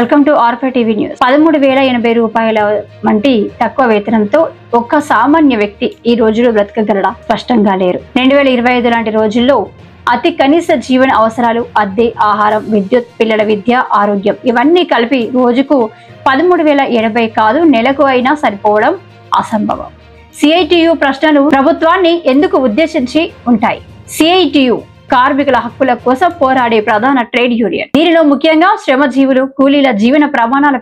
Welcome to Arfa TV news. 13,080 రూపాయల వంటి తక్కువ వేతనంతో ఒక్క సామాన్య వ్యక్తి ఈ రోజులో బ్రతకగలడా? స్పష్టంగా లేరు. 2025 లాంటి రోజుల్లో అతి కనీస జీవన అవసరాలు, అద్దె, ఆహారం, విద్యుత్, పిల్లల విద్య, ఆరోగ్యం ఇవన్నీ కలిపి రోజుకు 13,080 కాదు, నెలకు అయినా సరిపోవడం అసంభవం. సిఐటియు ప్రశ్నలు ప్రభుత్వాన్ని ఎందుకు ఉద్దేశించి ఉంటాయి? సిఐటియు కార్మికుల హక్కుల కోసం పోరాడే ప్రధాన ట్రేడ్ యూనియన్. దీనిలో ముఖ్యంగా శ్రమజీవులు, కూలీల జీవన ప్రమాణాల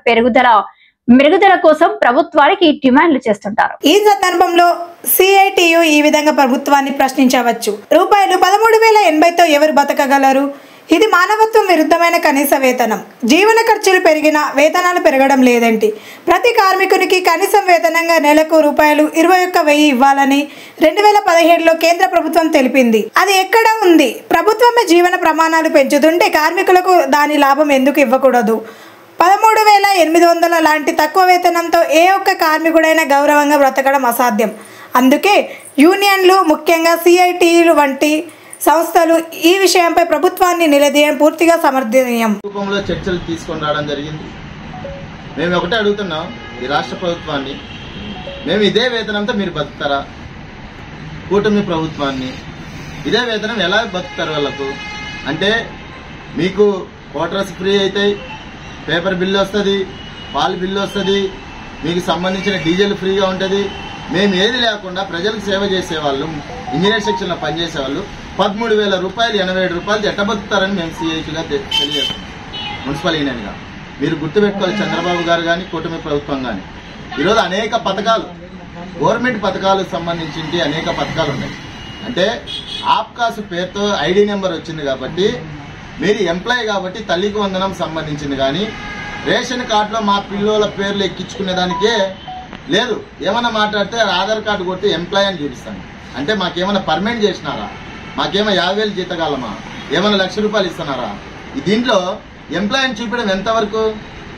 మెరుగుదల కోసం ప్రభుత్వానికి డిమాండ్లు చేస్తుంటారు. ఈ సందర్భంలో సిఐటియు ఈ విధంగా ప్రభుత్వాన్ని ప్రశ్నించవచ్చు. రూపాయలు 13,080తో ఎవరు బతకగలరు? ఇది మానవత్వం విరుద్ధమైన కనీస వేతనం. జీవన ఖర్చులు పెరిగినా వేతనాలు పెరగడం లేదేంటి? ప్రతి కార్మికునికి కనీసం వేతనంగా నెలకు రూపాయలు 21,000 ఇవ్వాలని 2017లో కేంద్ర ప్రభుత్వం తెలిపింది. అది ఎక్కడ ఉంది? ప్రభుత్వమే జీవన ప్రమాణాలు పెంచుతుంటే కార్మికులకు దాని లాభం ఎందుకు ఇవ్వకూడదు? 13,800 లాంటి తక్కువ వేతనంతో ఏ ఒక్క కార్మికుడైనా గౌరవంగా బ్రతకడం అసాధ్యం. అందుకే యూనియన్లు, ముఖ్యంగా సిఐటియులు వంటి సంస్థలు ఈ విషయంపై ప్రభుత్వాన్ని నిలదీయడం పూర్తిగా సమర్థనీయం. రూపంలో చర్చలు తీసుకొని రావడం జరిగింది. మేము ఒకటే అడుగుతున్నాం ఈ రాష్ట్ర ప్రభుత్వాన్ని, మేము ఇదే వేతనంతో మీరు బతుకుతారా? కూటమి ప్రభుత్వాన్ని ఇదే వేతనం ఎలా బతుకుతారు వాళ్ళకు? అంటే మీకు క్వార్టర్స్ ఫ్రీ అవుతాయి, పేపర్ బిల్లు వస్తుంది, పాలు బిల్లు వస్తుంది, మీకు సంబంధించిన డీజిల్ ఫ్రీగా ఉంటుంది. మేము ఏది లేకుండా ప్రజలకు సేవ చేసేవాళ్ళు, ఇంజనీర్ సెక్షన్లో పనిచేసేవాళ్ళు 13,000 రూపాయలు, 87 రూపాయలు ఎట్ట బతుకుతారని మేము సిఐటిగా తెలియజేస్తాం. మున్సిపల్ యూనియన్గా మీరు గుర్తుపెట్టుకోవాలి, చంద్రబాబు గారు కానీ కూటమి ప్రభుత్వం కానీ ఈరోజు అనేక పథకాలు, గవర్నమెంట్ పథకాలకు సంబంధించి అనేక పథకాలు ఉన్నాయి. అంటే ఆప్కాస్ పేరుతో ఐడి నెంబర్ వచ్చింది కాబట్టి మీరు ఎంప్లాయీ కాబట్టి తల్లికి వందనం సంబంధించింది కానీ రేషన్ కార్డులో మా పిల్లల పేర్లు ఎక్కించుకునే దానికే లేదు. ఏమన్నా మాట్లాడితే ఆధార్ కార్డు కొట్టి ఎంప్లాయీ అని చూపిస్తాను. అంటే మాకేమైనా పర్మనెంట్ చేసినారా? మాకేమైనా 50,000 జీతకాలమా? ఏమైనా ₹1,00,000 ఇస్తున్నారా? దీంట్లో ఎంప్లాయీని చూపించడం ఎంతవరకు?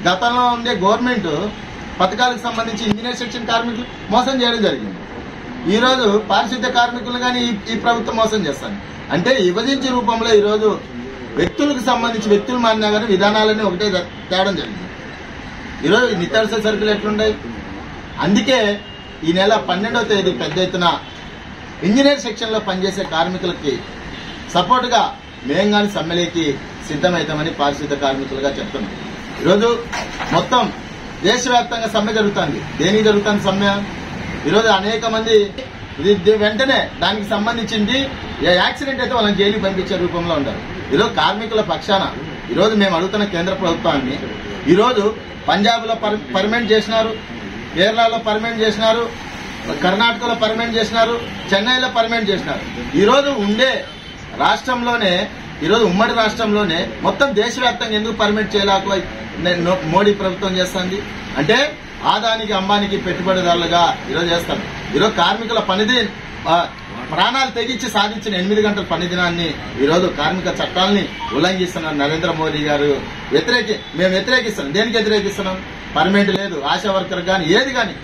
గతంలో ఉండే గవర్నమెంట్ పథకాలకు సంబంధించి ఇంజనీర్ సెక్షన్ కార్మికులు మోసం చేయడం జరిగింది. ఈరోజు పారిశుద్ధ్య కార్మికులు కానీ ఈ ప్రభుత్వం మోసం చేస్తాను. అంటే విభజించే రూపంలో ఈరోజు వ్యక్తులకు సంబంధించి వ్యక్తులు మారినా కానీ విధానాలన్నీ ఒకటే తేవడం జరిగింది. ఈరోజు నిత్యావసర సరుకులు ఎట్లున్నాయి? అందుకే ఈ నెల 12వ తేదీ పెద్ద ఎత్తున ఇంజనీర్ సెక్షన్లో పనిచేసే కార్మికులకి సపోర్టుగా మేము కానీ సమ్మెలోకి సిద్ధమవుతామని పారిశుద్ధ్య కార్మికులుగా చెప్తున్నాం. ఈరోజు మొత్తం దేశవ్యాప్తంగా సమ్మె జరుగుతుంది. దేనికి జరుగుతుంది సమ్మె? ఈరోజు అనేక మంది వెంటనే దానికి సంబంధించింది యాక్సిడెంట్ అయితే వాళ్ళని జైలుకి పంపించే రూపంలో ఉంటారు. ఈరోజు కార్మికుల పక్షాన ఈరోజు మేము అడుగుతున్న కేంద్ర ప్రభుత్వాన్ని, ఈరోజు పంజాబ్లో పర్మనెంట్ చేసినారు, కేరళలో పర్మనెంట్ చేసినారు, కర్ణాటకలో పర్మనెంట్ చేసినారు, చెన్నైలో పర్మనెంట్ చేసినారు. ఈరోజు ఉండే రాష్ట్రంలోనే, ఈరోజు ఉమ్మడి రాష్ట్రంలోనే మొత్తం దేశవ్యాప్తంగా ఎందుకు పర్మనెంట్ చేయలేక మోడీ ప్రభుత్వం చేస్తుంది? అంటే ఆదానికి, అంబానికి పెట్టుబడిదారులుగా ఈరోజు చేస్తారు. ఈరోజు కార్మికుల పనిది ప్రాణాలు తెగించి సాధించిన 8 గంటల పని దినాన్ని ఈరోజు కార్మిక చట్టాలని ఉల్లంఘిస్తున్నారు నరేంద్ర మోదీ గారు. మేము వ్యతిరేకిస్తున్నాం. దేనికి వ్యతిరేకిస్తున్నాం? పర్మనెంట్ లేదు, ఆశా వర్కర్ కానీ ఏది కానీ